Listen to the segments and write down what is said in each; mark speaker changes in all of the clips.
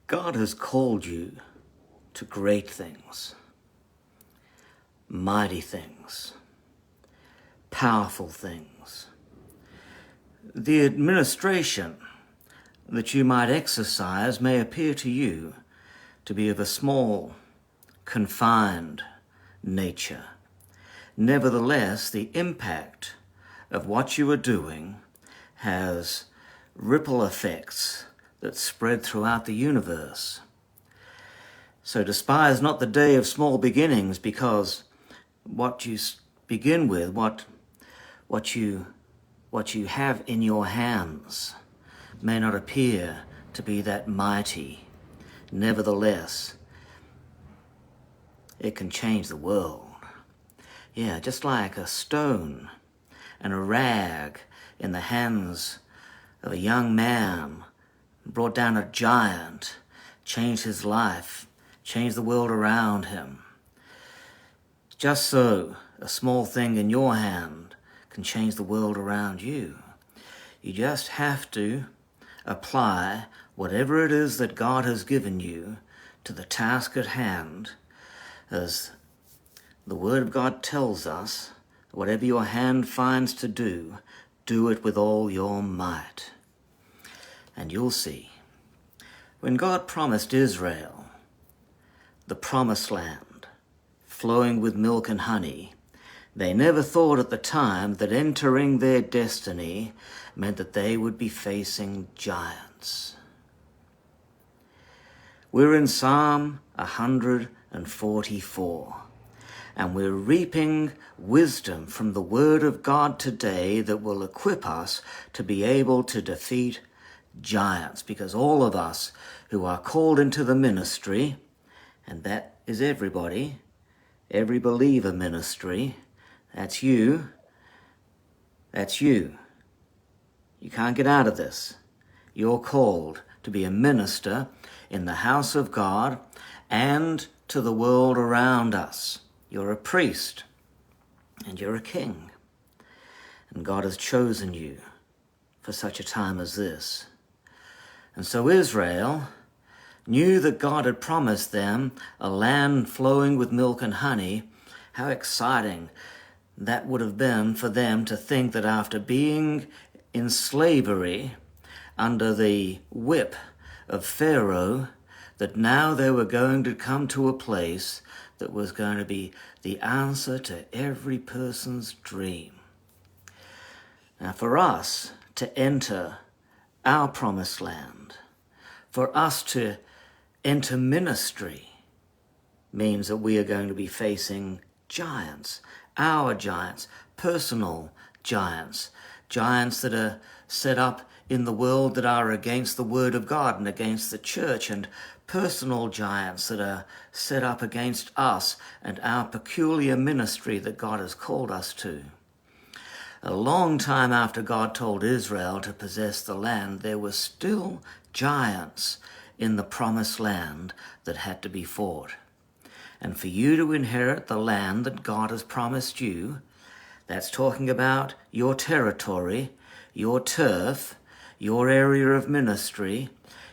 Speaker 1: God has called you to great things, mighty things, powerful things. The administration that you might exercise may appear to you to be of a small, confined nature. Nevertheless, the impact of what you are doing has ripple effects that spread throughout the universe. So despise not the day of small beginnings, because what you begin with, what you have in your hands may not appear to be that mighty. Nevertheless, it can change the world. Yeah, just like a stone and a rag in the hands of a young man brought down a giant, changed his life, changed the world around him. Just so, a small thing in your hand can change the world around you. You just have to apply whatever it is that God has given you to the task at hand. As the Word of God tells us, whatever your hand finds to do, do it with all your might. And you'll see, when God promised Israel the promised land, flowing with milk and honey, they never thought at the time that entering their destiny meant that they would be facing giants. We're in Psalm 144, and we're reaping wisdom from the Word of God today that will equip us to be able to defeat giants, because all of us who are called into the ministry, and that is everybody, every believer ministry, that's you. You can't get out of this. You're called to be a minister in the house of God and to the world around us. You're a priest and you're a king. And God has chosen you for such a time as this. And so Israel knew that God had promised them a land flowing with milk and honey. How exciting that would have been for them to think that after being in slavery under the whip of Pharaoh, that now they were going to come to a place that was going to be the answer to every person's dream. Now for us to enter our promised land, for us to enter ministry, means that we are going to be facing giants, our giants, personal giants, giants that are set up in the world that are against the Word of God and against the church, and personal giants that are set up against us and our peculiar ministry that God has called us to. A long time after God told Israel to possess the land, there were still giants in the promised land that had to be fought. And for you to inherit the land that God has promised you, that's talking about your territory, your turf, your area of ministry,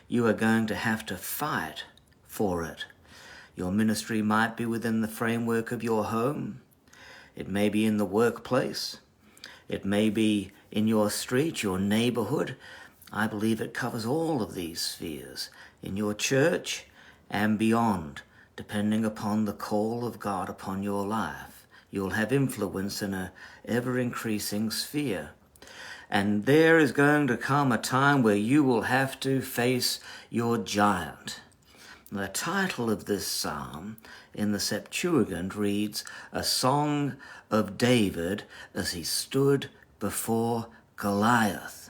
Speaker 1: you are going to have to fight for it. Your ministry might be within the framework of your home. It may be in the workplace. It may be in your street, your neighborhood. I believe it covers all of these spheres, in your church and beyond, depending upon the call of God upon your life. You'll have influence in an ever-increasing sphere. And there is going to come a time where you will have to face your giant. The title of this psalm in the Septuagint reads, "A Song of David as he stood before Goliath."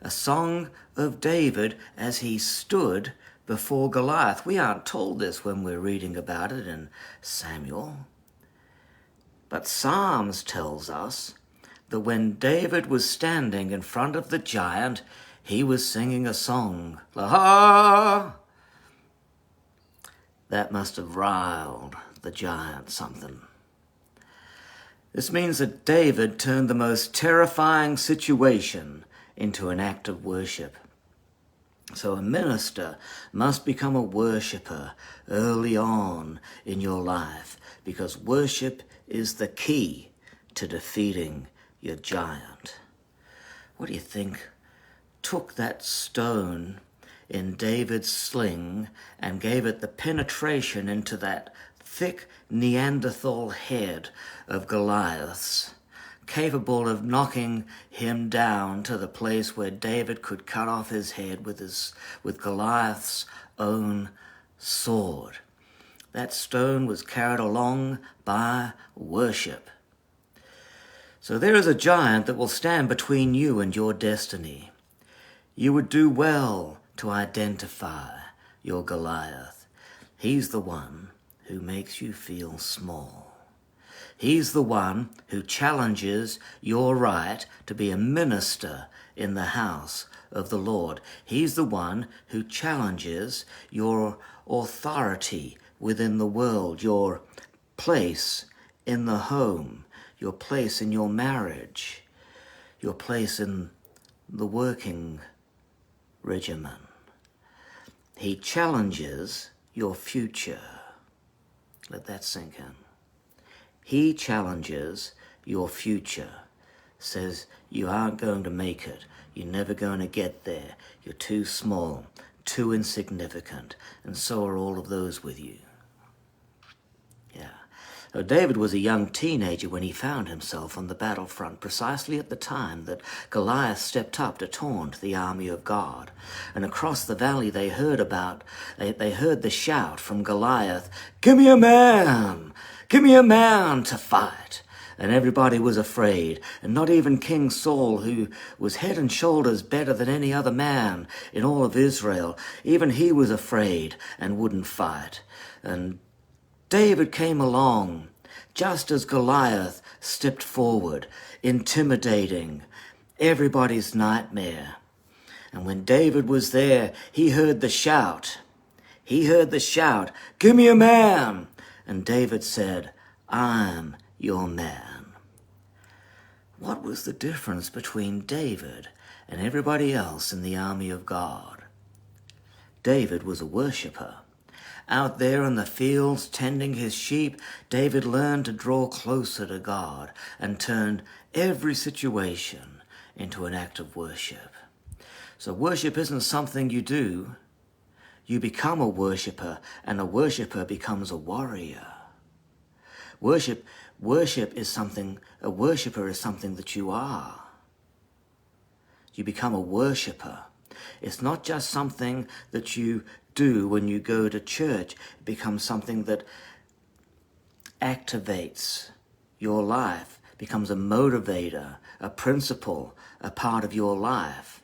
Speaker 1: A song of David as he stood before Goliath. We aren't told this when we're reading about it in Samuel. But Psalms tells us that when David was standing in front of the giant, he was singing a song. La-ha! That must have riled the giant something. This means that David turned the most terrifying situation into an act of worship. So a minister must become a worshipper early on in your life, because worship is the key to defeating your giant. What do you think took that stone in David's sling and gave it the penetration into that thick Neanderthal head of Goliath's, capable of knocking him down to the place where David could cut off his head with Goliath's own sword? That stone was carried along by worship. So there is a giant that will stand between you and your destiny. You would do well to identify your Goliath. He's the one who makes you feel small. He's the one who challenges your right to be a minister in the house of the Lord. He's the one who challenges your authority within the world, your place in the home, your place in your marriage, your place in the working regimen. He challenges your future. Let that sink in. He challenges your future. Says you aren't going to make it. You're never going to get there. You're too small, too insignificant, and so are all of those with you. Yeah. So David was a young teenager when he found himself on the battlefront, precisely at the time that Goliath stepped up to taunt the army of God. And across the valley they heard the shout from Goliath, "Give me a man! Give me a man to fight!" And everybody was afraid, and not even King Saul, who was head and shoulders better than any other man in all of Israel, even he was afraid and wouldn't fight. And David came along just as Goliath stepped forward, intimidating, everybody's nightmare. And when David was there, he heard the shout. He heard the shout, "Give me a man!" And David said, "I'm your man." What was the difference between David and everybody else in the army of God? David was a worshipper. Out there in the fields tending his sheep, David learned to draw closer to God and turned every situation into an act of worship. So worship isn't something you do. You become a worshipper, and a worshipper becomes a warrior. A worshipper is something that you are. You become a worshipper. It's not just something that you do when you go to church. It becomes something that activates your life, becomes a motivator, a principle, a part of your life.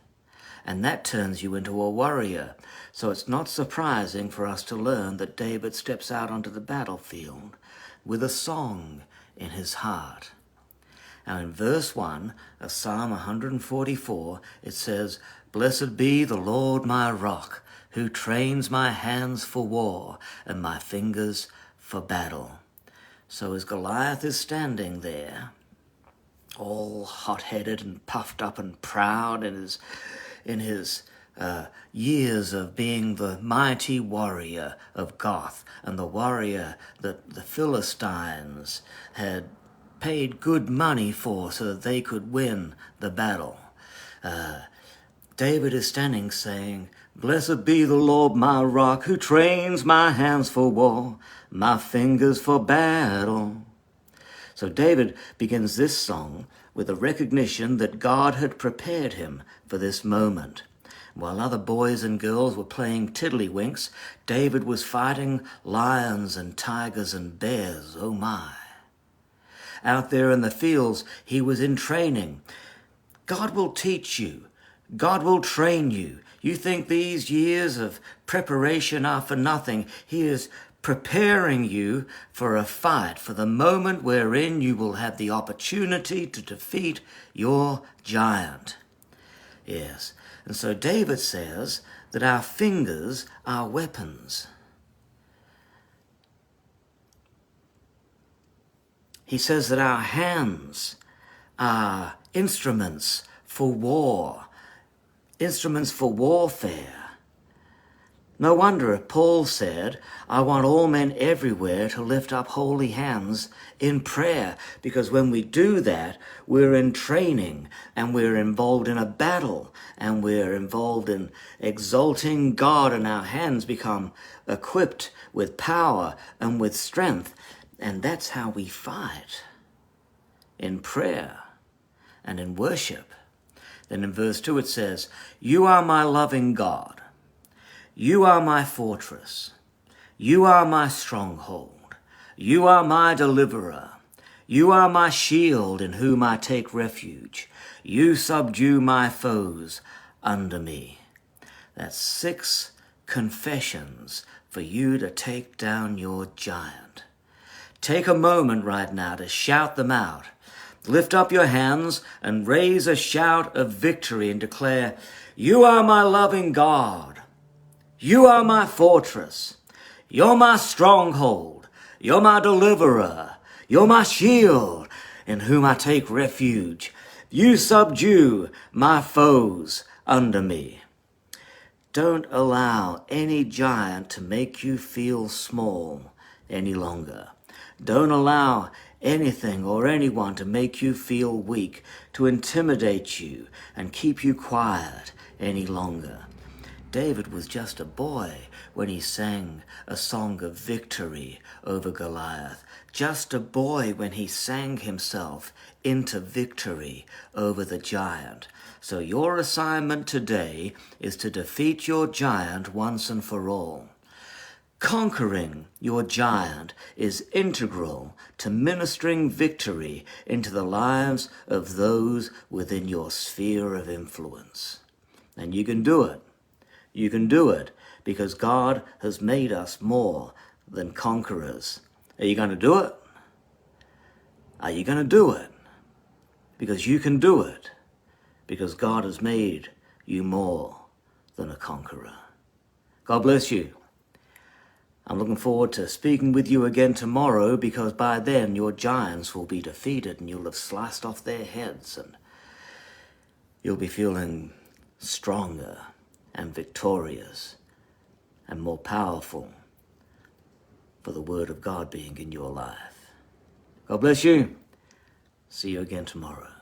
Speaker 1: And that turns you into a warrior. So it's not surprising for us to learn that David steps out onto the battlefield with a song in his heart. Now in verse 1 of Psalm 144, it says, "Blessed be the Lord my rock, who trains my hands for war and my fingers for battle." So as Goliath is standing there, all hot-headed and puffed up and proud in his years of being the mighty warrior of Goth, and the warrior that the Philistines had paid good money for so that they could win the battle, David is standing saying, "Blessed be the Lord my rock, who trains my hands for war, my fingers for battle." So David begins this song with a recognition that God had prepared him for this moment. While other boys and girls were playing tiddlywinks, David was fighting lions and tigers and bears, oh my. Out there in the fields, he was in training. God will teach you. God will train you. You think these years of preparation are for nothing. He is preparing you for a fight, for the moment wherein you will have the opportunity to defeat your giant. Yes, and so David says that our fingers are weapons. He says that our hands are instruments for war, instruments for warfare. No wonder Paul said, I want all men everywhere to lift up holy hands in prayer, because when we do that, we're in training and we're involved in a battle and we're involved in exalting God, and our hands become equipped with power and with strength. And that's how we fight, in prayer and in worship. Then in verse 2 it says, you are my loving God. You are my fortress. You are my stronghold. You are my deliverer. You are my shield in whom I take refuge. You subdue my foes under me. That's 6 confessions for you to take down your giant. Take a moment right now to shout them out. Lift up your hands and raise a shout of victory and declare, you are my loving God. You are my fortress. You're my stronghold. You're my deliverer. You're my shield in whom I take refuge. You subdue my foes under me. Don't allow any giant to make you feel small any longer. Don't allow anything or anyone to make you feel weak, to intimidate you and keep you quiet any longer. David was just a boy when he sang a song of victory over Goliath. Just a boy when he sang himself into victory over the giant. So your assignment today is to defeat your giant once and for all. Conquering your giant is integral to ministering victory into the lives of those within your sphere of influence. And you can do it. You can do it because God has made us more than conquerors. Are you going to do it? Are you going to do it? Because you can do it. Because God has made you more than a conqueror. God bless you. I'm looking forward to speaking with you again tomorrow, because by then your giants will be defeated and you'll have sliced off their heads and you'll be feeling stronger and victorious and more powerful for the Word of God being in your life. God bless you. See you again tomorrow.